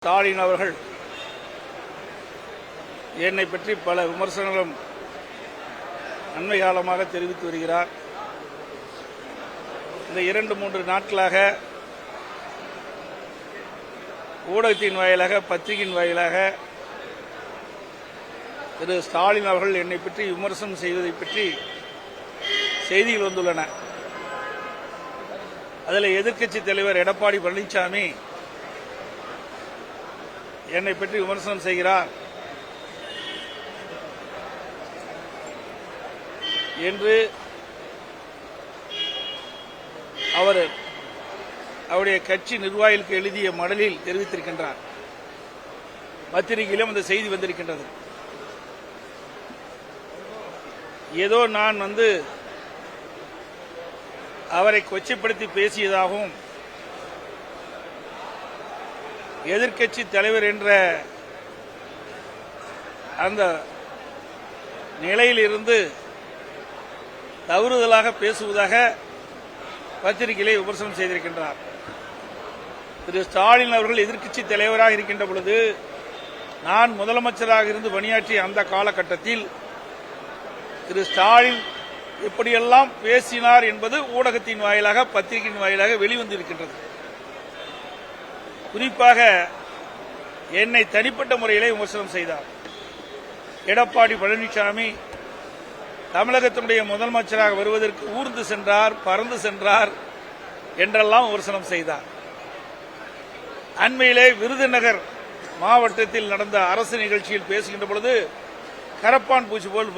ஸ்டாலின் அவர்கள் என்னை பற்றி பல விமர்சனங்களும் அண்மை காலமாக தெரிவித்து வருகிறார். இந்த 2-3 நாட்களாக ஊடகத்தின் வாயிலாக, பத்திரிகையின் வாயிலாக திரு ஸ்டாலின் அவர்கள் என்னை பற்றி விமர்சனம் செய்வதை பற்றி செய்திகள் வந்துள்ளன. அதில் எதிர்க்கட்சித் தலைவர் எடப்பாடி பழனிசாமி என்னை பற்றி விமர்சனம் செய்கிறார் என்று அவருடைய கட்சி நிர்வாகிகளுக்கு எழுதிய மடலில் தெரிவித்திருக்கின்றார். பத்திரிகையிலும் அந்த செய்தி வந்திருக்கின்றது. ஏதோ நான் அவரை கொச்சைப்படுத்தி பேசியதாகவும், எதிர்க்கட்சி தலைவர் என்ற அந்த நிலையிலிருந்து தவறுதலாக பேசுவதாக பத்திரிகையிலே விமர்சனம் செய்திருக்கின்றார். திரு ஸ்டாலின் அவர்கள் எதிர்க்கட்சி தலைவராக இருக்கின்ற பொழுது, நான் முதலமைச்சராக இருந்து பணியாற்றிய அந்த காலகட்டத்தில் திரு ஸ்டாலின் எப்படியெல்லாம் பேசினார் என்பது ஊடகத்தின் வாயிலாக, பத்திரிகையின் வாயிலாக வெளிவந்திருக்கின்றது. குறிப்பாக என்னை தனிப்பட்ட முறையிலே விமர்சனம் செய்தார். எடப்பாடி பழனிசாமி தமிழகத்தினுடைய முதலமைச்சராக வருவதற்கு ஊர்ந்து சென்றார், பறந்து சென்றார் என்றெல்லாம் விமர்சனம் செய்தார். அண்மையிலே விருதுநகர் மாவட்டத்தில் நடந்த அரசு நிகழ்ச்சியில் பேசுகின்ற பொழுது கரப்பான் பூச்சி போல்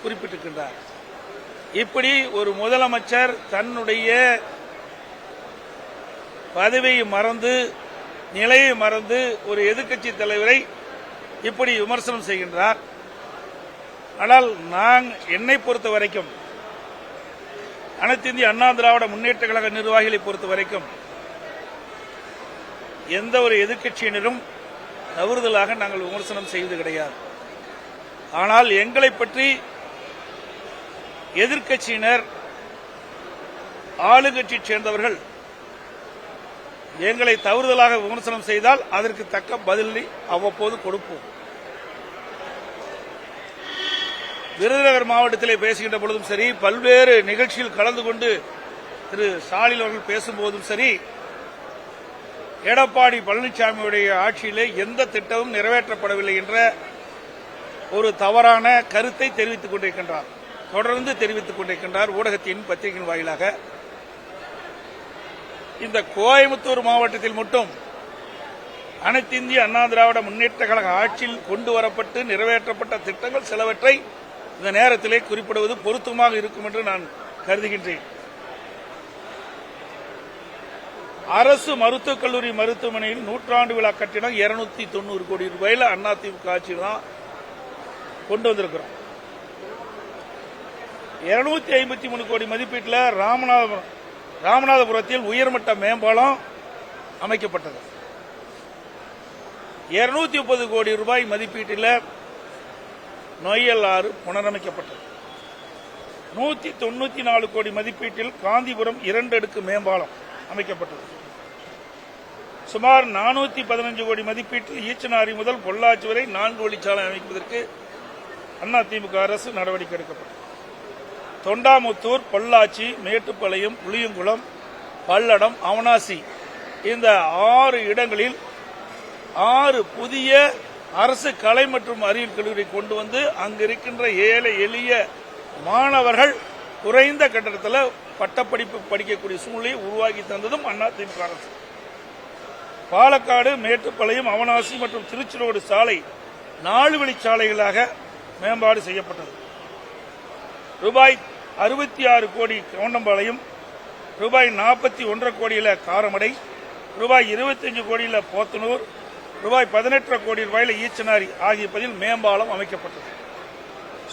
குறிப்பிட்டிருக்கின்றார். இப்படி ஒரு முதலமைச்சர் தன்னுடைய பதவியை மறந்து, நிலையை மறந்து ஒரு எதிர்க்கட்சி தலைவரை இப்படி விமர்சனம் செய்கின்றார். ஆனால் என்னை பொறுத்த வரைக்கும், அனைத்து இந்திய அண்ணா திராவிட முன்னேற்ற கழக நிர்வாகிகளை பொறுத்த வரைக்கும், எந்த ஒரு எதிர்க்கட்சியினரும் தவறுதலாக நாங்கள் விமர்சனம் செய்வது கிடையாது. ஆனால் எங்களை பற்றி எதிர்க்கட்சியினர், ஆளுங்கட்சியை சேர்ந்தவர்கள் எங்களை தவறுதலாக விமர்சனம் செய்தால் அதற்கு தக்க பதிலை அவ்வப்போது கொடுப்போம். விருதுநகர் மாவட்டத்திலே பேசுகின்ற பொழுதும் சரி, பல்வேறு நிகழ்ச்சியில் கலந்து கொண்டு திரு ஸ்டாலின் அவர்கள் பேசும்போதும் சரி, எடப்பாடி பழனிசாமியுடைய ஆட்சியிலே எந்த திட்டமும் நிறைவேற்றப்படவில்லை என்ற ஒரு தவறான கருத்தை தெரிவித்துக் கொண்டிருக்கின்றார். தொடர்ந்து தெரிவித்துக் கொண்டிருக்கின்றார் ஊடகத்தின், பத்திரிகையின் வாயிலாக. இந்த கோயம்புத்தூர் மாவட்டத்தில் மட்டும் அனைத்து இந்திய அண்ணா திராவிட முன்னேற்ற கழக ஆட்சியில் கொண்டு வரப்பட்டு நிறைவேற்றப்பட்ட திட்டங்கள் சிலவற்றை இந்த நேரத்திலே குறிப்பிடுவது பொருத்தமாக இருக்கும் என்று நான் கருதுகின்றேன். அரசு மருத்துவக் கல்லூரி மருத்துவமனையில் 100ஆண்டு விழா கட்டிடம் 290 கோடி ரூபாயில் அதிமுக ஆட்சியில் தான் கொண்டு வந்திருக்கிறோம். 253 கோடி மதிப்பீட்டில் ராமநாதபுரத்தில் உயர்மட்ட மேம்பாலம் அமைக்கப்பட்டது. 230 கோடி ரூபாய் மதிப்பீட்டில் நொய்யல் ஆறு புனரமைக்கப்பட்டது. 194 கோடி மதிப்பீட்டில் காந்திபுரம் 2 அடுக்கு மேம்பாலம் அமைக்கப்பட்டது. சுமார் 415 கோடி மதிப்பீட்டில் ஈச்சனாரி முதல் பொள்ளாச்சி வரை 4 வழிச்சாலை அமைப்பதற்கு அதிமுக அரசு நடவடிக்கை எடுக்கப்பட்டது. தொண்டாமுத்தூர், பொள்ளாச்சி, மேட்டுப்பாளையம், புளியங்குளம், பல்லடம், அவனாசி இந்த 6 இடங்களில் 6 புதிய அரசு கலை மற்றும் அறிவியல் கல்லூரி கொண்டு வந்து அங்கு இருக்கின்ற ஏழை எளிய மாணவர்கள் குறைந்த கட்டணத்தில் பட்டப்படிப்பு படிக்கக்கூடிய சூழ்நிலையை உருவாக்கி தந்ததும் அதிமுக அரசு. பாலக்காடு, மேட்டுப்பாளையம், அவனாசி மற்றும் திருச்சிரோடு சாலை 4 வழிச்சாலைகளாக மேம்பாடு செய்யப்பட்டது. ரூபாய் 66 கோடி கவுண்டம்பாளையம், ரூபாய் 41 கோடியில் காரமடை, ரூபாய் 25 கோடியில் போத்தனூர், ரூபாய் 18 கோடி ரூபாயில் ஈச்சனாரி ஆகிய பதில் மேம்பாலம் அமைக்கப்பட்டது.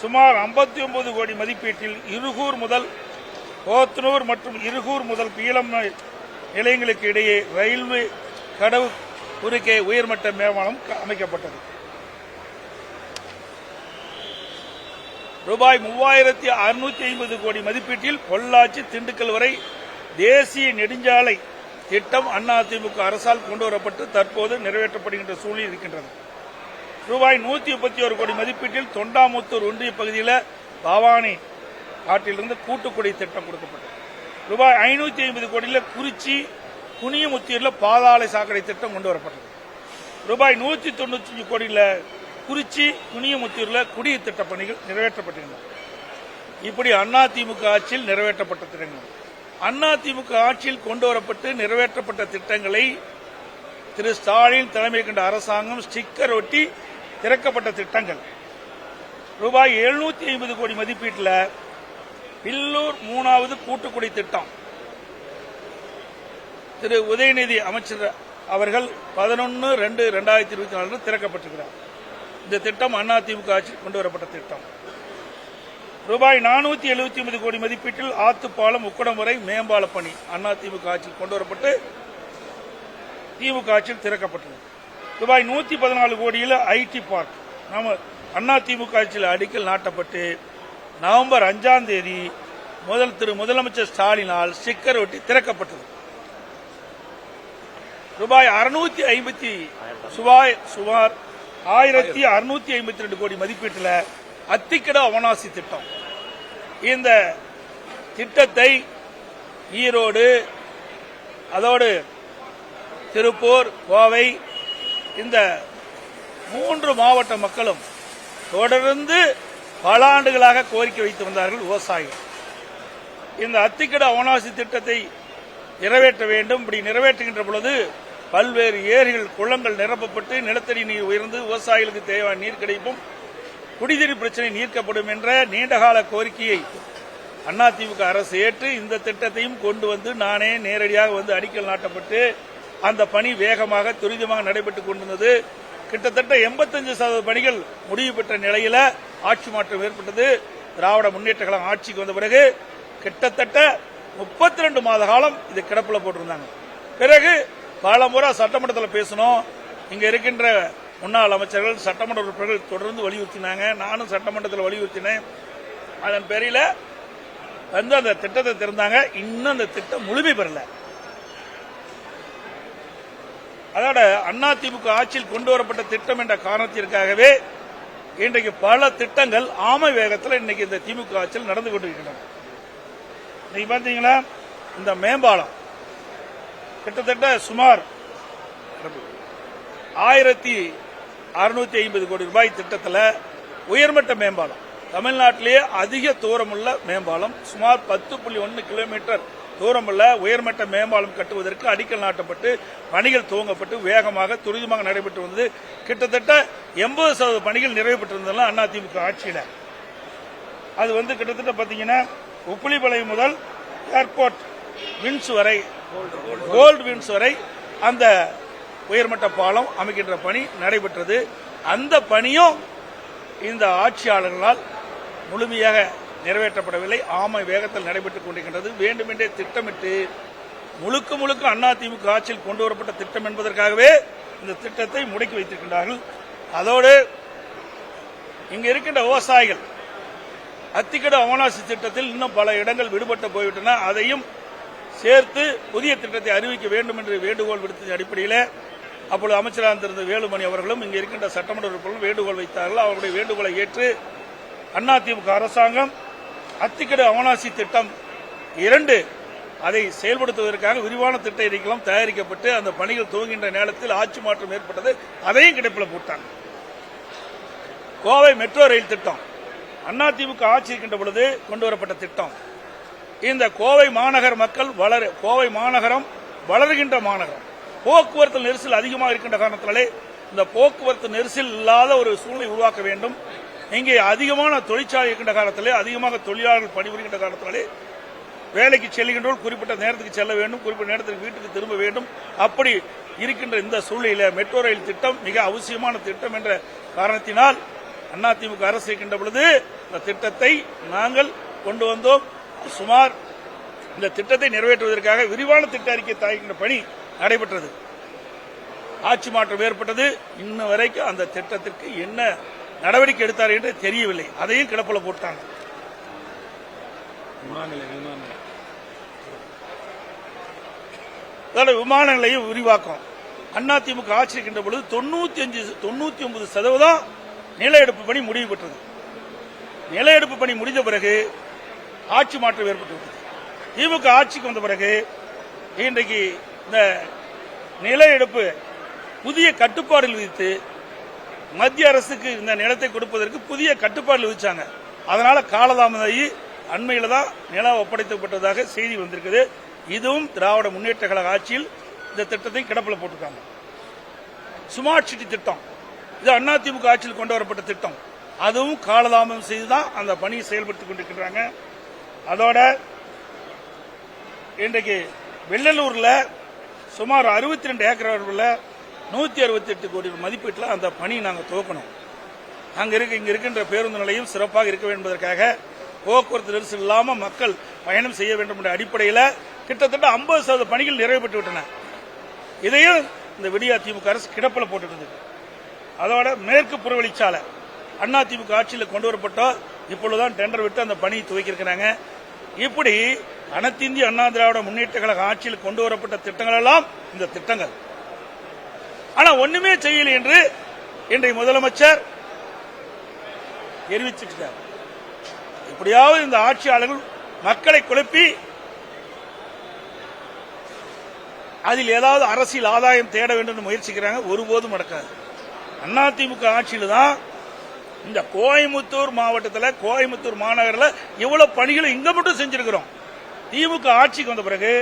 சுமார் 59 கோடி மதிப்பீட்டில் இருகூர் முதல் போத்தனூர் மற்றும் இருகூர் முதல் பீலம் நிலையங்களுக்கு இடையே ரயில்வே கடவு குறுக்கே உயர்மட்ட மேம்பாலம் அமைக்கப்பட்டது. ரூபாய் 3650 கோடி மதிப்பீட்டில் பொள்ளாச்சி திண்டுக்கல் வரை தேசிய நெடுஞ்சாலை திட்டம் அதிமுக அரசால் கொண்டு வரப்பட்டு தற்போது நிறைவேற்றப்படுகின்ற சூழ்நிலை இருக்கின்றது. ரூபாய் 131 கோடி மதிப்பீட்டில் தொண்டாமுத்தூர் ஒன்றிய பகுதியில் பவானி காட்டிலிருந்து கூட்டுக்குடி திட்டம் கொடுக்கப்பட்டது. ரூபாய் 550 கோடியில் குறிச்சி குனியமுத்தூரில் பாதாள சாக்கடை திட்டம் கொண்டு வரப்பட்டது. ரூபாய் 195 கோடியில் குறிச்சி குனியமுத்தூரில் குடிநீர் திட்ட பணிகள் நிறைவேற்றப்பட்டிருந்தன. இப்படி அதிமுக ஆட்சியில் நிறைவேற்றப்பட்ட திட்டங்கள். அதிமுக ஆட்சியில் கொண்டு வரப்பட்டு நிறைவேற்றப்பட்ட திட்டங்களை திரு ஸ்டாலின் தலைமை கொண்ட அரசாங்கம் ஸ்டிக்கர் ஒட்டி திறக்கப்பட்ட திட்டங்கள். ரூபாய் 750 கோடி மதிப்பீட்டில் பில்லூர் 3வது கூட்டுக்குடி திட்டம் திரு உதயநிதி அமைச்சர் அவர்கள் 11/2/2024 திறக்கப்பட்டிருக்கிறார். இந்த திட்டம் அதிமுக ஆட்சியில் கொண்டு வரப்பட்ட திட்டம். ரூபாய் 479 கோடி மதிப்பீட்டில் ஆத்துப்பாலம் உக்கடம் வரை மேம்பால பணி அதிமுக ஆட்சியில் கொண்டு வரப்பட்டு திமுக ஆட்சியில் திறக்கப்பட்டது. ரூபாய் 114 கோடியில் ஐடி பார்க் அதிமுக ஆட்சியில் அடிக்கல் நாட்டப்பட்டு நவம்பர் 5ஆம் தேதி முதலமைச்சர் ஸ்டாலினால் ஸ்டிக்கர் ஒட்டி திறக்கப்பட்டது. ரூபாய் 1652 கோடி மதிப்பீட்டில் அத்திக்கட அவனாசி திட்டம். இந்த திட்டத்தை ஈரோடு, அதோடு திருப்பூர், கோவை இந்த 3 மாவட்ட மக்களும் தொடர்ந்து பல ஆண்டுகளாக கோரிக்கை வைத்து வந்தார்கள் விவசாயிகள். இந்த அத்திக்கட அவனாசி திட்டத்தை நிறைவேற்ற வேண்டும். இப்படி நிறைவேற்றுகின்ற பொழுது பல்வேறு ஏரிகள், குளங்கள் நிரப்பப்பட்டு நிலத்தடி நீர் உயர்ந்து விவசாயிகளுக்கு தேவையான நீர் கிடைப்பும், குடிநீர் பிரச்சனை நீக்கப்படும் என்ற நீண்டகால கோரிக்கையை அதிமுக அரசு ஏற்று இந்த திட்டத்தையும் கொண்டு வந்து நானே நேரடியாக வந்து அடிக்கல் நாட்டப்பட்டு அந்த பணி வேகமாக துரிதமாக நடைபெற்றுக் கொண்டிருந்தது. கிட்டத்தட்ட 85% பணிகள் முடிவு பெற்ற நிலையில ஆட்சி மாற்றம் ஏற்பட்டது. திராவிட முன்னேற்ற கழகம் ஆட்சிக்கு வந்த பிறகு கிட்டத்தட்ட 32 மாத காலம் இது கிடப்புல போட்டிருந்தாங்க. பிறகு பல முறை சட்டமன்றத்தில் பேசணும். இங்க இருக்கின்ற முன்னாள் அமைச்சர்கள், சட்டமன்ற உறுப்பினர்கள் தொடர்ந்து வலியுறுத்தினாங்க. நானும் சட்டமன்றத்தில் வலியுறுத்தினேன். அதன் பேரில் வந்து அந்த திட்டத்தை திறந்தாங்க. இன்னும் அந்த திட்டம் முழுமை பெறல. அதோட அதிமுக ஆட்சியில் கொண்டு வரப்பட்ட திட்டம் என்ற காரணத்திற்காகவே இன்றைக்கு பல திட்டங்கள் ஆமை வேகத்தில் இன்னைக்கு இந்த திமுக ஆட்சியில் நடந்து கொண்டிருக்கின்றன. இன்னைக்கு பாத்தீங்கன்னா இந்த மேம்பாலம் கிட்டத்தட்ட சுமார் 1650 கோடி ரூபாய் திட்டத்தில் உயர்மட்ட மேம்பாலம், தமிழ்நாட்டிலேயே அதிக தூரமுள்ள மேம்பாலம், சுமார் 10.1 கிலோமீட்டர் தூரமுள்ள உயர்மட்ட மேம்பாலம் கட்டுவதற்கு அடிக்கல் நாட்டப்பட்டு பணிகள் துவங்கப்பட்டு வேகமாக துரிதமாக நடைபெற்று வந்தது. கிட்டத்தட்ட 80% பணிகள் நிறைவு பெற்றிருந்ததுலாம் அதிமுக ஆட்சியில். அது வந்து கிட்டத்தட்ட பாத்தீங்கன்னா உப்புளிப்பாளையம் முதல் ஏர்போர்ட் வின்ஸ் வரை, கோல்டு வின்ஸ் வரை அந்த உயர்மட்ட பாலம் அமைக்கின்ற பணி நடைபெற்றது. அந்த பணியும் இந்த ஆட்சியாளர்களால் முழுமையாக நிறைவேற்றப்படவில்லை. ஆமை வேகத்தில் நடைபெற்றுக் கொண்டிருக்கின்றது. வேண்டுமென்றே திட்டமிட்டு முழுக்க அதிமுக ஆட்சியில் கொண்டு வரப்பட்ட திட்டம் என்பதற்காகவே இந்த திட்டத்தை முடக்கி வைத்திருக்கின்றார்கள். அதோடு இங்க இருக்கின்ற விவசாயிகள் அத்திக்கட அவனாசி திட்டத்தில் இன்னும் பல இடங்கள் விடுபட்டு போய்விட்டன. அதையும் சேர்த்து புதிய திட்டத்தை அறிவிக்க வேண்டும் என்று வேண்டுகோள் விடுத்த அடிப்படையில் அப்பொழுது அமைச்சராக இருந்த வேலுமணி அவர்களும் இங்கே இருக்கின்ற சட்டமன்ற உறுப்பினர்களும் வேண்டுகோள் வைத்தார்கள். அவர்களுடைய வேண்டுகோளை ஏற்று அதிமுக அரசாங்கம் அத்திக்கட அவனாசி திட்டம் 2 அதை செயல்படுத்துவதற்காக விரிவான திட்ட அறிக்கைகளும் தயாரிக்கப்பட்டு அந்த பணிகள் துவங்குகின்ற நேரத்தில் ஆட்சி மாற்றம் ஏற்பட்டது. அதையும் கிடப்பில் போட்டாங்க. கோவை மெட்ரோ ரயில் திட்டம் அதிமுக ஆட்சி இருக்கின்ற பொழுது கொண்டு வரப்பட்ட திட்டம். இந்த கோவை மாநகர மக்கள் கோவை மாநகரம் வளர்கின்ற மாநகரம், போக்குவரத்து நெரிசல் அதிகமாக இருக்கின்ற காரணத்தினாலே இந்த போக்குவரத்து நெரிசல் இல்லாத ஒரு சூழ்நிலை உருவாக்க வேண்டும். இங்கே அதிகமான தொழிற்சாலை இருக்கின்ற காரணத்திலே, அதிகமாக தொழிலாளர்கள் பணிபுரிகின்ற காரணத்தினாலே வேலைக்கு செல்கின்றவர்கள் குறிப்பிட்ட நேரத்துக்கு செல்ல வேண்டும், குறிப்பிட்ட நேரத்துக்கு வீட்டுக்கு திரும்ப வேண்டும். அப்படி இருக்கின்ற இந்த சூழ்நிலையில் மெட்ரோ ரயில் திட்டம் மிக அவசியமான திட்டம் என்ற காரணத்தினால் அதிமுக அரசு இருக்கின்ற பொழுது இந்த திட்டத்தை நாங்கள் கொண்டு வந்தோம். சுமார் இந்த திட்டத்தை நிறைவேற்றுவதற்காக விரிவான திட்ட அறிக்கை தயாரிக்கின்ற பணி நடைபெற்றது. ஆட்சி மாற்றம் ஏற்பட்டது. இன்னும் வரைக்கும் அந்த திட்டத்திற்கு என்ன நடவடிக்கை எடுத்தார் என்று தெரியவில்லை. அதையும் கிடப்பில் போட்டாங்க. அதோட விமான நிலையம் விரிவாக்கம். அதிமுக ஆட்சி இருக்கின்ற பொழுது 99% நில எடுப்பு பணி முடிவு பெற்றது. நில எடுப்பு பணி முடிந்த பிறகு ஆட்சி மாற்றம் ஏற்பட்டுவிட்டது. திமுக ஆட்சிக்கு வந்த பிறகு இன்றைக்கு இந்த நில எடுப்பு புதிய கட்டுப்பாடுகள் விதித்து மத்திய அரசுக்கு இந்த நிலத்தை கொடுப்பதற்கு புதிய கட்டுப்பாடுகள் விதிச்சாங்க. அதனால காலதாமதாகி அண்மையில் தான் நிலம் ஒப்படைக்கப்பட்டதாக செய்தி வந்திருக்குது. இதுவும் திராவிட முன்னேற்ற கழக ஆட்சியில் இந்த திட்டத்தை கிடப்பில் போட்டிருக்காங்க. ஸ்மார்ட் சிட்டி திட்டம் இது அதிமுக ஆட்சியில் கொண்டு வரப்பட்ட திட்டம். அதுவும் காலதாமதம் செய்துதான் அந்த பணியை செயல்படுத்திக் கொண்டிருக்கிறாங்க. அதோட இன்றைக்கு வெள்ளலூர்ல சுமார் 62 ஏக்கர் அளவில் 168 கோடி மதிப்பீட்டில் அந்த பணி நாங்கள் துவக்கணும். இங்க இருக்கின்ற பேருந்து நிலையம் சிறப்பாக இருக்க வேண்டும் என்பதற்காக போக்குவரத்து நெரிசல் இல்லாமல் மக்கள் பயணம் செய்ய வேண்டும் என்ற அடிப்படையில் கிட்டத்தட்ட 50% பணிகள் நிறைவு பெற்று விட்டன. இதையும் இந்த விடியா திமுக அரசு கிடப்பில் போட்டுருந்தது. அதோட மேற்கு புறவழிச்சாலை அதிமுக ஆட்சியில் கொண்டு வரப்பட்டோ இப்பொழுதுதான் டெண்டர் விட்டு அந்த பணியை துவக்கியிருக்கிறாங்க. இப்படி அனைத்து இந்திய அண்ணா திராவிட முன்னேற்ற கழக ஆட்சியில் கொண்டு வரப்பட்ட திட்டங்கள் எல்லாம் இந்த திட்டங்கள். ஆனா ஒண்ணுமே செய்யல என்று இன்றைய முதலமைச்சர் தெரிவிச்சிருக்கிறார். இப்படியாவது இந்த ஆட்சியாளர்கள் மக்களை குழப்பி அதில் ஏதாவது அரசியல் ஆதாயம் தேட வேண்டும் என்று முயற்சிக்கிறாங்க. ஒருபோதும் நடக்காது. அதிமுக ஆட்சியில் தான் இந்த கோயம்புத்தூர் மாவட்டத்தில் கோயம்புத்தூர் மாநகரில் இவ்வளவு பணிகளை இங்க மட்டும் செஞ்சிருக்கிறோம். திமுக ஆட்சிக்கு வந்த பிறகு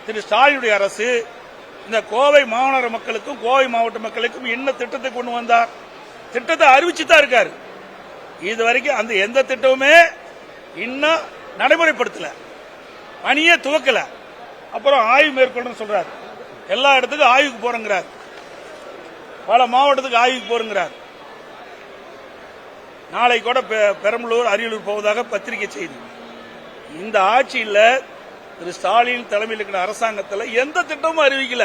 திரு ஸ்டாலினுடைய அரசு இந்த கோவை மாநகர மக்களுக்கும் கோவை மாவட்ட மக்களுக்கும் என்ன திட்டத்தை கொண்டு வந்தார்? திட்டத்தை அறிவிச்சுதான் இருக்காரு. இதுவரைக்கும் அந்த எந்த திட்டமுமே இன்னும் நடைமுறைப்படுத்தல, பணியே துவக்கல. அப்புறம் ஆய்வு மேற்கொள்ள சொல்றாரு. எல்லா இடத்துக்கும் ஆய்வுக்கு போறங்கிறார், பல மாவட்டத்துக்கு ஆய்வுக்கு போறங்கிறார். நாளை கூட பெரம்பலூர் அரியலூர் போவதாக பத்திரிகை செய்தி. இந்த ஆட்சியில் திரு ஸ்டாலின் தலைமையில் இருக்கிற அரசாங்கத்தில் எந்த திட்டமும் அறிவிக்கல,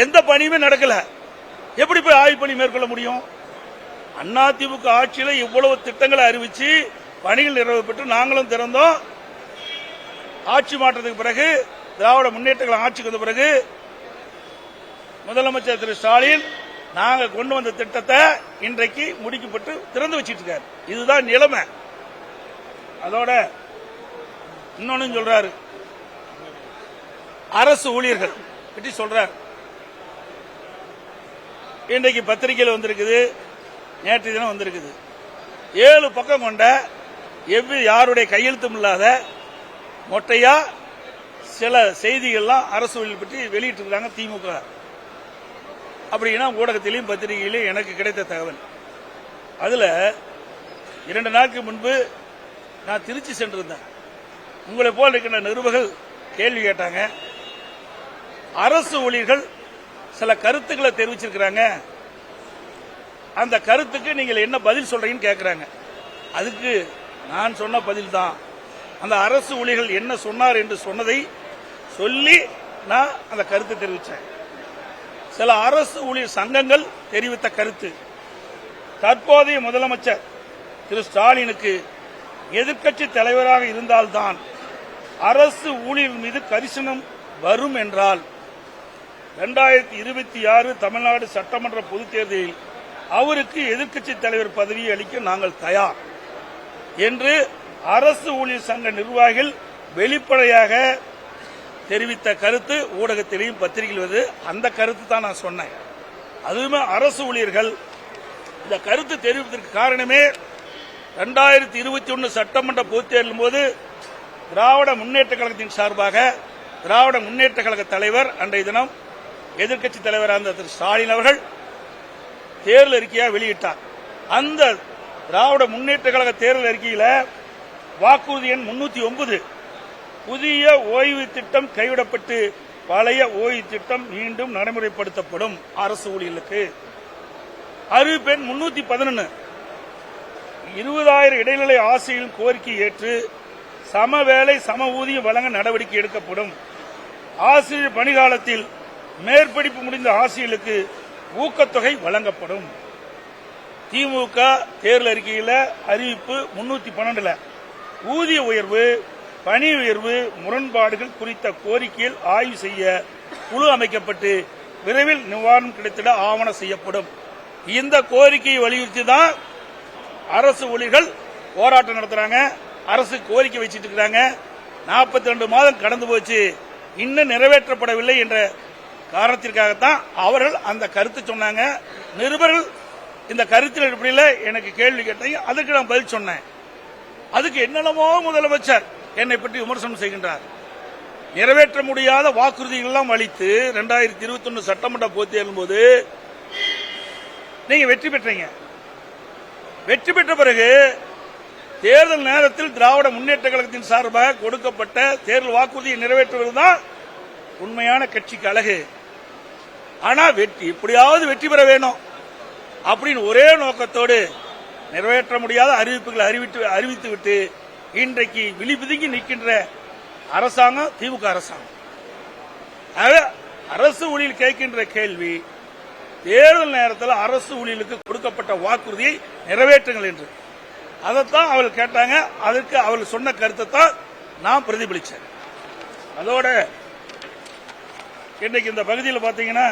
எந்த பணியுமே நடக்கல. எப்படி போய் ஆய்வு பணி மேற்கொள்ள முடியும்? அதிமுக ஆட்சியில் இவ்வளவு திட்டங்களை அறிவிச்சு பணிகள் நிறைவு பெற்று நாங்களும் திறந்தோம். ஆட்சி மாற்றத்துக்கு பிறகு திராவிட முன்னேற்ற ஆட்சிக்கு வந்த பிறகு முதலமைச்சர் திரு ஸ்டாலின் நாங்க கொண்டு வந்த திட்டத்தை இன்றைக்கு முடிக்கப்பட்டு திறந்து வச்சிட்டு இருக்காரு. இதுதான் நிலைமை. அதோட இன்னொன்னு சொல்றாரு, அரசு ஊழியர்கள் பற்றி சொல்றார். இன்றைக்கு பத்திரிகையில் வந்திருக்குது, நேற்று தினம் வந்திருக்குது. 7 பக்கம் கொண்ட யாருடைய கையெழுத்தும் இல்லாத மொட்டையா சில செய்திகள்லாம் அரசு ஊழியர்கள் பற்றி வெளியிட்டு இருக்காங்க திமுக. அப்படின்னா ஊடகத்திலையும் பத்திரிகையிலையும் எனக்கு கிடைத்த தகவல். அதுல 2 நாட்களுக்கு முன்பு நான் திருச்சி சென்றிருந்தேன். உங்களை போல் இருக்கின்ற நிருபர்கள் கேள்வி கேட்டாங்க. அரசு ஊழியர்கள் சில கருத்துக்களை தெரிவிச்சிருக்கிறாங்க, அந்த கருத்துக்கு நீங்கள் என்ன பதில் சொல்றீங்கன்னு கேட்கிறாங்க. அதுக்கு நான் சொன்ன பதில் தான், அந்த அரசு ஊழியர்கள் என்ன சொன்னார் என்று சொன்னதை சொல்லி நான் அந்த கருத்தை தெரிவித்தேன். சில அரசு ஊழியர் சங்கங்கள் தெரிவித்த கருத்து, தற்போதைய முதலமைச்சர் திரு ஸ்டாலினுக்கு எதிர்க்கட்சி தலைவராக இருந்தால்தான் அரசு ஊழியர் மீது கரிசனம் வரும் என்றால் 2026 தமிழ்நாடு சட்டமன்ற பொதுத் தேர்தலில் அவருக்கு எதிர்க்கட்சி தலைவர் பதவியை அளிக்க நாங்கள் தயார் என்று அரசு ஊழியர் சங்க நிர்வாகிகள் வெளிப்படையாக தெரிவித்த கருத்து ஊடகத்திலையும் பத்திரிகையில் வருது. அந்த கருத்து தான் நான் சொன்னேன். அதுவுமே அரசு ஊழியர்கள் இந்த கருத்து தெரிவிப்பதற்கு காரணமே 2021 சட்டமன்ற பொதுத் தேர்தலின் போது திராவிட முன்னேற்ற கழகத்தின் சார்பாக திராவிட முன்னேற்ற கழக தலைவர் அன்றைய தினம் எதிர்க்கட்சி தலைவராக இருந்த திரு ஸ்டாலின் அவர்கள் தேர்தல் அறிக்கையாக வெளியிட்டார். அந்த திராவிட முன்னேற்ற கழக தேர்தல் அறிக்கையில் வாக்குறுதி எண் 309 புதிய ஓய்வு திட்டம் கைவிடப்பட்டு பழைய ஓய்வு திட்டம் மீண்டும் நடைமுறைப்படுத்தப்படும் அரசு ஊழியர்களுக்கு. அறிவிப்பு எண் 311 20,000 இடைநிலை ஆசிரியர்களின் கோரிக்கை ஏற்று சம வேலை சம ஊதியம் வழங்க நடவடிக்கை எடுக்கப்படும். ஆசிரியர் பணிகாலத்தில் மேற்படிப்பு முடிந்த ஆசிரியர்களுக்கு ஊக்கத்தொகை வழங்கப்படும். திமுக தேர்தல் அறிக்கையில் அறிவிப்பு 312 ஊதிய உயர்வு பணி உயர்வு முரண்பாடுகள் குறித்த கோரிக்கையில் ஆய்வு செய்ய குழு அமைக்கப்பட்டு விரைவில் நிவாரணம் கிடைத்திட ஆவணம் செய்யப்படும். இந்த கோரிக்கையை வலியுறுத்தி தான் அரசு ஊழியர்கள் போராட்டம் நடத்துறாங்க. அரசு கோரிக்கை வச்சிட்டு இருக்காங்க. 42 மாதம் கடந்து போச்சு, இன்னும் நிறைவேற்றப்படவில்லை என்ற காரணத்திற்காகத்தான் அவர்கள் அந்த கருத்து சொன்னாங்க. நிருபர்கள் இந்த கருத்தில் அடிப்படையில் எனக்கு கேள்வி கேட்டாங்க, அதுக்கு நான் பதில் சொன்னேன். அதுக்கு என்னென்னமோ முதலமைச்சர் என்னை பற்றி விமர்சனம் செய்கின்றார். நிறைவேற்ற முடியாத வாக்குறுதிகள் எல்லாம் அளித்து 2021 சட்டமன்ற பொதுத் தேர்தல் போது நீங்க வெற்றி பெற்றீங்க. வெற்றி பெற்ற பிறகு தேர்தல் நேரத்தில் திராவிட முன்னேற்ற கழகத்தின் சார்பாக கொடுக்கப்பட்ட தேர்தல் வாக்குறுதியை நிறைவேற்றுவதுதான் உண்மையான கட்சிக்கு அழகு. ஆனா எப்படியாவது வெற்றி பெற வேணும் அப்படின்னு ஒரே நோக்கத்தோடு நிறைவேற்ற முடியாத அறிவிப்புகளை அறிவித்துவிட்டு இன்றைக்கு விழிபிதுங்கி நிற்கின்ற அரசாங்கம் திமுக அரசாங்கம். அரசு ஊழியர் கேட்கின்ற கேள்வி, தேர்தல் நேரத்தில் அரசு ஊழியர்களுக்கு கொடுக்கப்பட்ட வாக்குறுதியை நிறைவேற்றுங்கள் என்று. அதைத்தான் அவர்கள் கேட்டாங்க. அதற்கு அவர்கள் சொன்ன கருத்தை தான் நான் பிரதிபலித்தேன். அதோட இன்றைக்கு இந்த பகுதியில் பார்த்தீங்கன்னா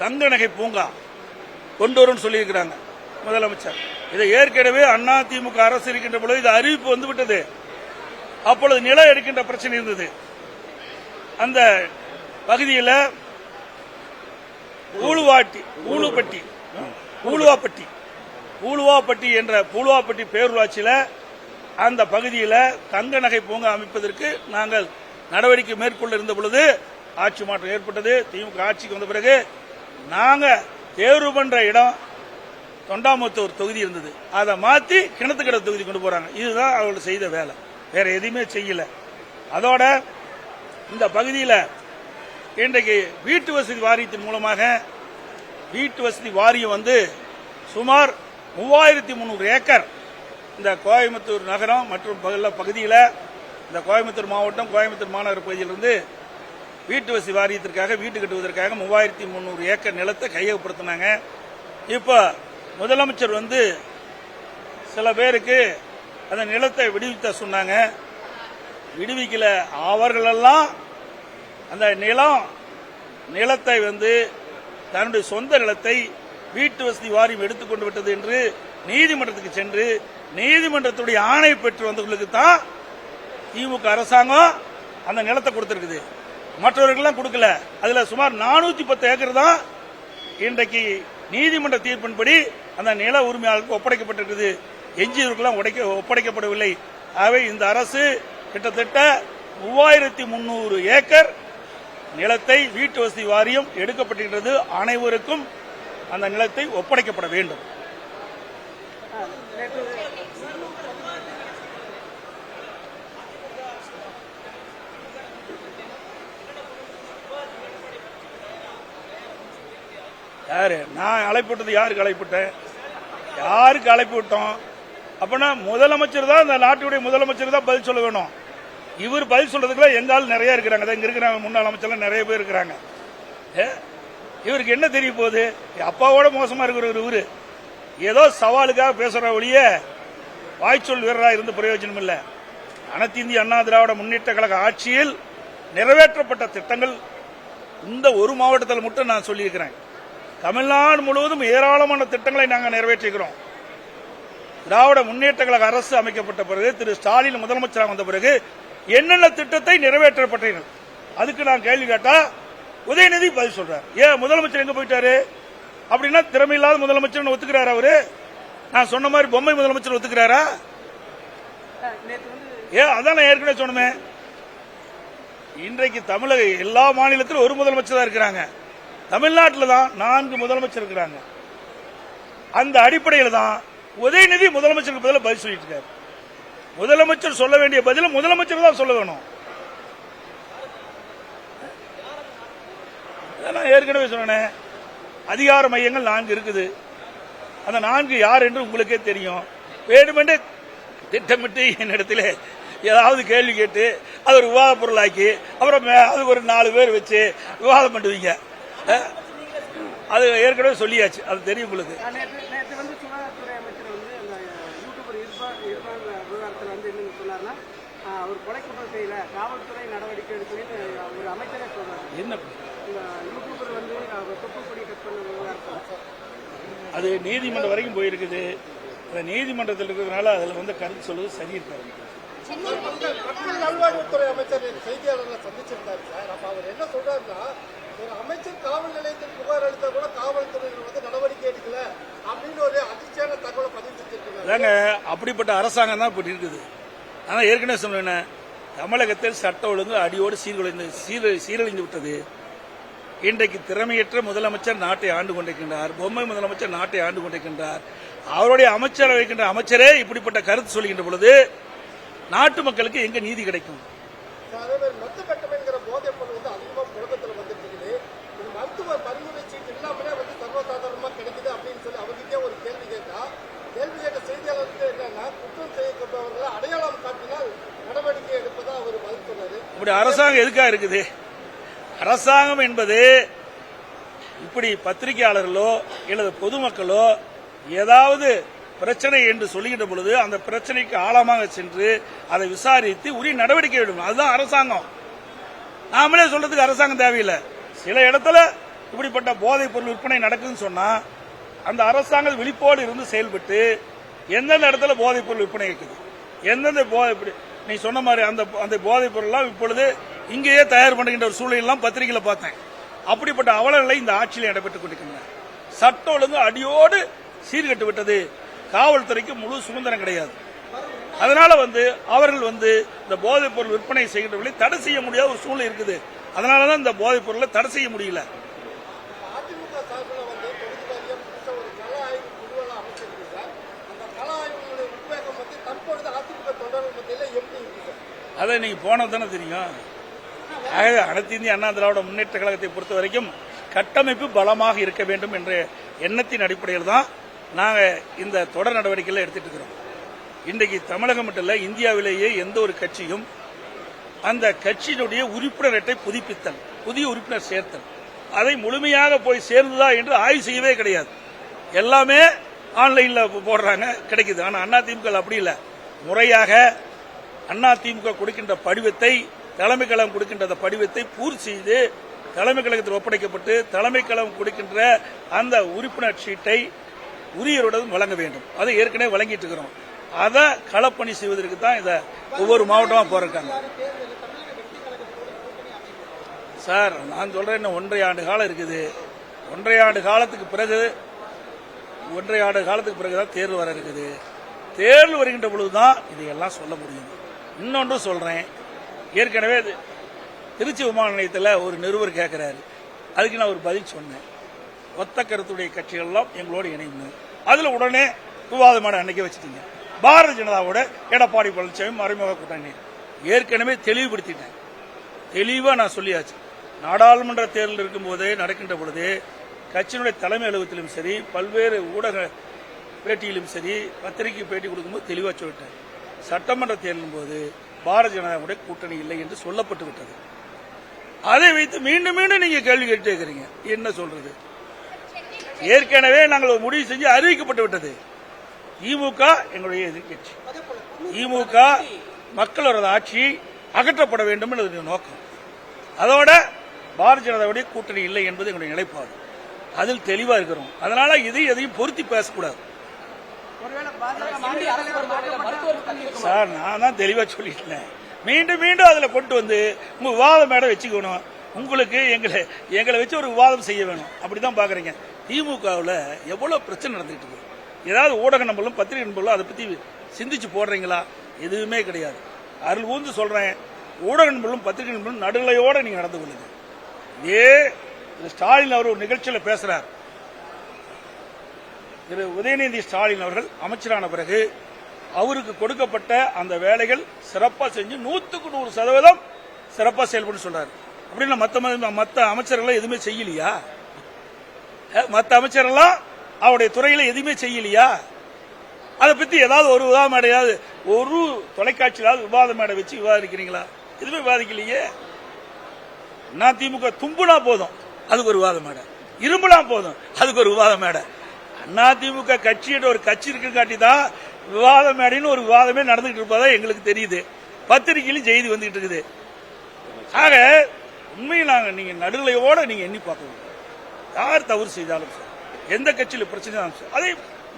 தங்க நகை பூங்கா கொண்டு வரும் சொல்லியிருக்கிறாங்க முதலமைச்சர். இதை ஏற்கனவே அண்ணா திமுக அரசு இருக்கின்ற பொழுது இது அறிவிப்பு வந்துவிட்டது. அப்பொழுது நிலம் எடுக்கின்ற பிரச்சனை இருந்தது. அந்த பகுதியில் பூலுவாப்பட்டி என்ற பூலுவாப்பட்டி பேரூராட்சியில் அந்த பகுதியில் தங்க நகை பூங்கா அமைப்பதற்கு நாங்கள் நடவடிக்கை மேற்கொள்ள இருந்த பொழுது ஆட்சி மாற்றம் ஏற்பட்டது. திமுக ஆட்சிக்கு வந்த பிறகு நாங்கள் தேர்வு பண்ற இடம் தொண்டாமுத்தூர் தொகுதி இருந்தது, அதை மாற்றி கிணத்துக்கடை தொகுதி கொண்டு போறாங்க. இதுதான் அவர்கள் செய்த வேலை, வேற எதுவுமே செய்யல. அதோட இந்த பகுதியில் இன்றைக்கு வீட்டு வசதி வாரியத்தின் மூலமாக வீட்டு வசதி வாரியம் வந்து சுமார் 3300 ஏக்கர் இந்த கோயம்புத்தூர் நகரம் மற்றும் பகுதியில் இந்த கோயம்புத்தூர் மாவட்டம் கோயம்புத்தூர் மாநகர பகுதியிலிருந்து வீட்டு வசதி வாரியத்திற்காக வீட்டு கட்டுவதற்காக 3300 ஏக்கர் நிலத்தை கையகப்படுத்தினாங்க. இப்போ முதலமைச்சர் வந்து சில பேருக்கு அந்த நிலத்தை விடுவிக்க சொன்னாங்க. விடுவிக்கல. அவர்களெல்லாம் அந்த நிலத்தை வந்து தன்னுடைய சொந்த நிலத்தை வீட்டு வசதி வாரியம் எடுத்துக்கொண்டு விட்டது என்று நீதிமன்றத்துக்கு சென்று நீதிமன்றத்துடைய ஆணை பெற்று வந்தவர்களுக்கு தான் திமுக அரசாங்கம் அந்த நிலத்தை கொடுத்திருக்குது. மற்றவர்கள்லாம் கொடுக்கல. அதுல சுமார் 410 ஏக்கர் தான் இன்றைக்கு நீதிமன்ற தீர்ப்பின்படி அந்த நில உரிமையாளருக்கு ஒப்படைக்கப்பட்டிருக்கிறது. எஞ்சியவர்களெல்லாம் ஒப்படைக்கப்படவில்லை. ஆகவே இந்த அரசு கிட்டத்தட்ட 3300 ஏக்கர் நிலத்தை வீட்டு வசதி வாரியம் எடுக்கப்பட்டிருக்கிறது. அனைவருக்கும் அந்த நிலத்தை ஒப்படைக்கப்பட வேண்டும். யாரு நான் அழைப்புட்டது? யாருக்கு அழைப்புட்டேன்? யாருக்கு அழைப்பு விட்டோம்? அப்படின்னா முதலமைச்சர் தான், இந்த நாட்டுடைய முதலமைச்சர் தான் பதில் சொல்ல வேணும். இவர் பதில் சொல்றதுக்குலாம் எங்கால் நிறைய இருக்கிறாங்க. இங்க இருக்கிற முன்னாள் அமைச்சர்லாம் நிறைய பேர் இருக்கிறாங்க. இவருக்கு என்ன தெரிய போகுது? அப்பாவோட மோசமா இருக்கிற இவரு ஏதோ சவாலுக்காக பேசுற ஒழிய வாய்ச்சொல் வீரராக இருந்து பிரயோஜனம் இல்லை. அனைத்து இந்திய அண்ணா திராவிட முன்னேற்ற கழக ஆட்சியில் நிறைவேற்றப்பட்ட திட்டங்கள் இந்த ஒரு மாவட்டத்தில் மட்டும் நான் சொல்லியிருக்கிறேன். தமிழ்நாடு முழுவதும் ஏராளமான திட்டங்களை நாங்கள் நிறைவேற்றிக்கிறோம். திராவிட முன்னேற்ற கழக அரசு அமைக்கப்பட்ட பிறகு திரு ஸ்டாலின் முதலமைச்சராக வந்த பிறகு என்னென்ன திட்டத்தை நிறைவேற்றப்பட்டீர்கள் அதுக்கு நான் கேள்வி கேட்டா உதயநிதி பதில் சொல்றார். ஏன் முதலமைச்சர் எங்க போயிட்டாரு அப்படின்னா திறமையில்லாத முதலமைச்சர் ஒத்துக்கிறாரு. அவரு நான் சொன்ன மாதிரி பொம்மை முதலமைச்சர் ஒத்துக்கிறாரா? அதான் நான் ஏற்கனவே சொன்னமே. இன்றைக்கு தமிழக எல்லா மாநிலத்திலும் ஒரு முதலமைச்சர் தான் இருக்கிறாங்க. தமிழ்நாட்டில் தான் 4 முதலமைச்சர் இருக்கிறாங்க. அந்த அடிப்படையில் தான் உதயநிதி முதலமைச்சருக்கு பதிலாக பதில் சொல்லிட்டு இருக்காரு. முதலமைச்சர் சொல்ல வேண்டிய பதில முதலமைச்சர் தான் சொல்ல வேணும். நான் ஏற்கனவே சொன்னேன், அதிகார மையங்கள் 4 இருக்குது. அந்த 4 யார் என்று உங்களுக்கே தெரியும். வேண்டுமென்றே திட்டமிட்டு என்னிடத்தில் ஏதாவது கேள்வி கேட்டு அது ஒரு விவாத பொருளாக்கி அப்புறம் அதுக்கு ஒரு 4 பேர் வச்சு விவாதம் பண்ணுவீங்க. அது ஏற்கனவே சொல்லியாச்சு, அது தெரியும் உங்களுக்கு. ஒரு கொலை குற்றம் செய்யல, காவல்துறை நடவடிக்கை எடுக்கணும்னு ஒரு அமைச்சரே சொல்றாரு. என்ன யூடியூபர் வந்து தொப்புப்படி கட் பண்ண விவகாரத்தில் அது நீதிமன்றம் வரைக்கும் போயிருக்குது. அந்த நீதிமன்றத்தில் இருக்கிறதுனால அதில் வந்து கருத்து சொல்வது சரி இருக்காது. மக்கள் நல்வாழ்வுத்துறை அமைச்சர் செய்தியாளர்களை சந்திச்சிருந்தாரு சார். அப்ப அவர் என்ன சொல்றாருன்னா, ஒரு அமைச்சர் காவல் நிலையத்தில் புகார் அளித்தா கூட காவல்துறையினர் வந்து நடவடிக்கை எடுக்கல அப்படின்னு ஒரு அதிர்ச்சியான தகவலை பதிவு செஞ்சிருக்காங்க. அப்படிப்பட்ட அரசாங்கம் தான் இப்படி இருக்குது. ஆனா ஏற்கனவே சொன்னேன், தமிழகத்தில் சட்ட ஒழுங்கு அடியோடு சீரழிந்து விட்டது. இன்றைக்கு திறமையற்ற முதலமைச்சர் நாட்டை ஆண்டு கொண்டிருக்கின்றார். பொம்மை முதலமைச்சர் நாட்டை ஆண்டு கொண்டிருக்கின்றார். அவருடைய அமைச்சர் வைக்கின்ற அமைச்சரே இப்படிப்பட்ட கருத்து சொல்கின்ற பொழுது நாட்டு மக்களுக்கு எங்க நீதி கிடைக்கும்? மொத்த கட்டமைங்கிற போதைப் பொருள் வந்து அதிகமா புழக்கத்தில் வந்துட்டு இருக்குது. மருத்துவ பரிந்துரை சீட்டு இல்லாமலே வந்து சர்வசாதாரணமா கிடைக்குது அப்படின்னு சொல்லி அவர்கிட்டே ஒரு கேள்வி கேட்ட செய்தியாளருக்கு என்னன்னா, குற்றம் செய்யப்பட்டவர்களை அடையாளம் காட்டினால் நடவடிக்கை எடுப்பதா அவர் பதில் சொன்னாரு. இப்படி அரசாங்கம் எதுக்காக இருக்குது? அரசாங்கம் என்பது இப்படி பத்திரிகையாளர்களோ அல்லது பொதுமக்களோ ஏதாவது பிரச்சனை என்று சொல்லுகின்ற பொழுது அந்த பிரச்சனைக்கு ஆழமாக சென்று அதை விசாரித்து உரிய நடவடிக்கை எடுக்கணும். அதுதான் அரசாங்கம். நாமளே சொல்றதுக்கு அரசாங்கம் தேவையில்லை. சில இடத்துல இப்படிப்பட்ட போதைப் பொருள் விற்பனை நடக்குதுன்னு சொன்னா அந்த அரசாங்கம் விழிப்போடு இருந்து செயல்பட்டு எந்தெந்த இடத்துல போதைப் பொருள் விற்பனை இருக்குது, எந்தெந்த நீ சொன்ன மாதிரி அந்த போதைப் பொருள் எல்லாம் இப்பொழுது இங்கேயே தயார் பண்ணுகின்ற ஒரு சூழ்நிலாம் பத்திரிகையில பார்த்தேன். அப்படிப்பட்ட அவலங்களை இந்த ஆட்சியில் நடைபெற்றுக் கொண்டிருக்கின்றன. சட்ட ஒழுங்கு அடியோடு சீர்கட்டு விட்டது. காவல்துறைக்கு முழு சுதந்திரம் கிடையாது. அதனால அவர்கள் இந்த போதைப் பொருள் விற்பனை செய்கின்றவர்களை தடை செய்ய முடியாத ஒரு சூழ்நிலை இருக்குது. அதனாலதான் இந்த போதைப் பொருளை தடை செய்ய முடியல. அதிமுக சார்பில் தொகுதிவாரியம் ஒரு கள ஆய்வு குழுவெல்லாம் அமைச்சிருக்கீங்க. அந்த கள ஆய்வுகளுடைய உத்வேகம் தற்பொழுது அதிமுக தொண்டர்கள் மத்தியில் எப்படி இருக்கு? அதை நீங்க போனதுதானே தெரியும். அனைத்து இந்திய அண்ணா திராவிட முன்னேற்ற கழகத்தை பொறுத்த வரைக்கும் கட்டமைப்பு பலமாக இருக்க வேண்டும் என்ற எண்ணத்தின் அடிப்படையில் தான் நாங்கள் இந்த தொடர் நடவடிக்கைகளை எடுத்துட்டு இருக்கிறோம். இன்றைக்கு தமிழகம் மட்டும் இல்ல, இந்தியாவிலேயே எந்த ஒரு கட்சியும் அந்த கட்சியினுடைய உறுப்பினர் அட்டை புதுப்பித்தல், புதிய உறுப்பினர் சேர்த்தல், அதை முழுமையாக போய் சேர்ந்ததா என்று ஆய்வு செய்யவே கிடையாது. எல்லாமே ஆன்லைன்ல போடுறாங்க, கிடைக்குது. ஆனால் அதிமுக அப்படி இல்லை. முறையாக அதிமுக கொடுக்கின்ற படிவத்தை, தலைமை கழகம் கொடுக்கின்ற படிவத்தை பூர்த்தி செய்து தலைமை கழகத்தில் ஒப்படைக்கப்பட்டு தலைமை கழகம் கொடுக்கின்ற அந்த உறுப்பினர் சீட்டை உரியருடன் வழங்க வேண்டும். அதை ஏற்கனவே வழங்கிட்டு இருக்கிறோம். அதை களப்பணி செய்வதற்கு தான் இதை ஒவ்வொரு மாவட்டமா போறாங்க. சார் நான் சொல்றேன், இன்னும் 1.5 ஆண்டு காலம் இருக்குது. 1.5 ஆண்டு காலத்துக்கு பிறகுதான் தேர்தல் வர இருக்குது. தேர்தல் வருகின்ற பொழுதுதான் இதையெல்லாம் சொல்ல முடியும். இன்னொன்று சொல்றேன், ஏற்கனவே திருச்சி விமான நிலையத்தில் ஒரு நிருபர் கேட்கிறாரு. அதுக்கு நான் ஒரு பதில் சொன்னேன். ஒத்த கருத்துடைய கட்சிகள் எல்லாம் எங்களோடு இணைந்து அதுல உடனே விவாதமான அன்னைக்கு வச்சுட்டீங்க. பாரதிய ஜனதாவோட எடப்பாடி பழனிசாமி மறைமுக கூட்டணி ஏற்கனவே தெளிவுபடுத்திட்டேன். தெளிவா நான் சொல்லியாச்சு. நாடாளுமன்ற தேர்தல் இருக்கும்போதே நடக்கின்ற பொழுது கட்சியினுடைய தலைமை அலுவலகத்திலும் சரி, பல்வேறு ஊடக பேட்டியிலும் சரி, பத்திரிகை பேட்டி கொடுக்கும்போது தெளிவா சொல்லிட்டேன். சட்டமன்ற தேர்தலின் போது பாரதிய ஜனதாவுடைய கூட்டணி இல்லை என்று சொல்லப்பட்டு விட்டது. அதை வைத்து மீண்டும் மீண்டும் நீங்க கேள்வி கேட்டு இருக்கிறீங்க. என்ன சொல்றது? ஏற்கனவே நாங்கள் முடிவு செஞ்சு அறிவிக்கப்பட்டு விட்டது. திமுக எங்களுடைய எதிர்கட்சி. திமுக மக்களோட ஆட்சி அகற்றப்பட வேண்டும் என்பது நோக்கம். அதோட பாரதிய ஜனதாவுடைய கூட்டணி இல்லை என்பது எங்களுடைய நிலைப்பாடு. அதில் தெளிவா இருக்கிறோம். அதனால எதையும் பொருத்தி பேசக்கூடாது. சார் நான் தான் தெளிவா சொல்லிட்டேன். மீண்டும் மீண்டும் அதுல கொண்டு உங்க விவாதம் மேடம் வச்சுக்கணும். உங்களுக்கு எங்களை வச்சு ஒரு விவாதம் செய்ய வேணும். அப்படிதான் பாக்குறீங்க. திமுகவில் எவ்வளவு பிரச்சனை நடந்துட்டு இருக்கு. ஏதாவது ஊடக நம்பர்களும் பத்திரிகை நம்பர்களும் அதை பத்தி சிந்திச்சு போடுறீங்களா? எதுவுமே கிடையாது. அருள் ஊந்து சொல்றேன், ஊடக நம்பர்களும் பத்திரிகை நம்பர்களும் நடுநிலையோட நீங்க நடந்து கொள்ளுங்க. ஸ்டாலின் அவர் ஒரு நிகழ்ச்சியில பேசுறார். திரு உதயநிதி ஸ்டாலின் அவர்கள் அமைச்சரான பிறகு அவருக்கு கொடுக்கப்பட்ட அந்த வேலைகள் சிறப்பா செஞ்சு 100% சிறப்பா செயல்பட்டு சொல்றாரு. அப்படின்னா மற்ற அமைச்சர்கள் எதுவுமே செய்யலையா? மற்ற அமைச்சரெல்லாம் அவருடைய துறையில எதுவுமே செய்யலையா? அதை பத்தி ஏதாவது ஒரு விவாத மேடையாவது, ஒரு தொலைக்காட்சியிலாவது விவாத மேடை வச்சு விவாதிக்கிறீங்களா? எதுவுமே விவாதிக்கலையே. அதிமுக தும்புனா போதும் அதுக்கு ஒரு விவாத மேடை, இரும்புனா போதும் அதுக்கு ஒரு விவாத மேடை. அதிமுக கட்சியோட ஒரு கட்சி இருக்கு காட்டி தான் விவாத மேடைன்னு ஒரு விவாதமே நடந்துகிட்டு இருப்பதா எங்களுக்கு தெரியுது. பத்திரிகையிலும் செய்தி வந்துகிட்டு இருக்குது. ஆக உண்மையை நீங்க நடுநிலையோட நீங்க எண்ணி பார்க்கணும். யார் தவறு செய்தாலும் சரி, எந்த கட்சியில பிரச்சனை அதை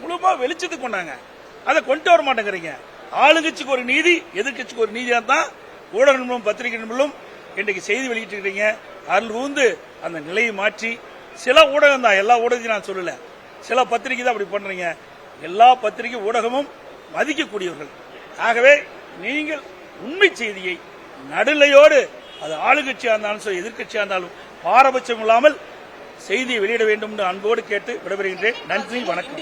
முழுமா வெளிச்சத்துக்கு கொண்டாங்க. அதை கொண்டு வர மாட்டேங்கிறீங்க. ஆளுங்கட்சிக்கு ஒரு நீதி, எதிர்கட்சிக்கு ஒரு நீதியா தான் ஊடக நண்பர்களும் பத்திரிகை நண்பர்களும் இன்றைக்கு செய்தி வெளியிட்டு இருக்கீங்க. அருள் கூர்ந்து அந்த நிலையை மாற்றி, சில ஊடகம் தான், எல்லா ஊடகத்தையும் நான் சொல்லல, சில பத்திரிகை தான் அப்படி பண்றீங்க. எல்லா பத்திரிகை ஊடகமும் மதிக்கக்கூடியவர்கள். ஆகவே நீங்கள் உண்மை செய்தியை நடுநிலையோடு, அது ஆளுங்கட்சியா இருந்தாலும் சரி, எதிர்கட்சியா இருந்தாலும் பாரபட்சம் இல்லாமல் செய்தியை வெளியிட வேண்டும் என்று அன்போடு கேட்டு விடைபெறுகின்றேன். நன்றி, வணக்கம்.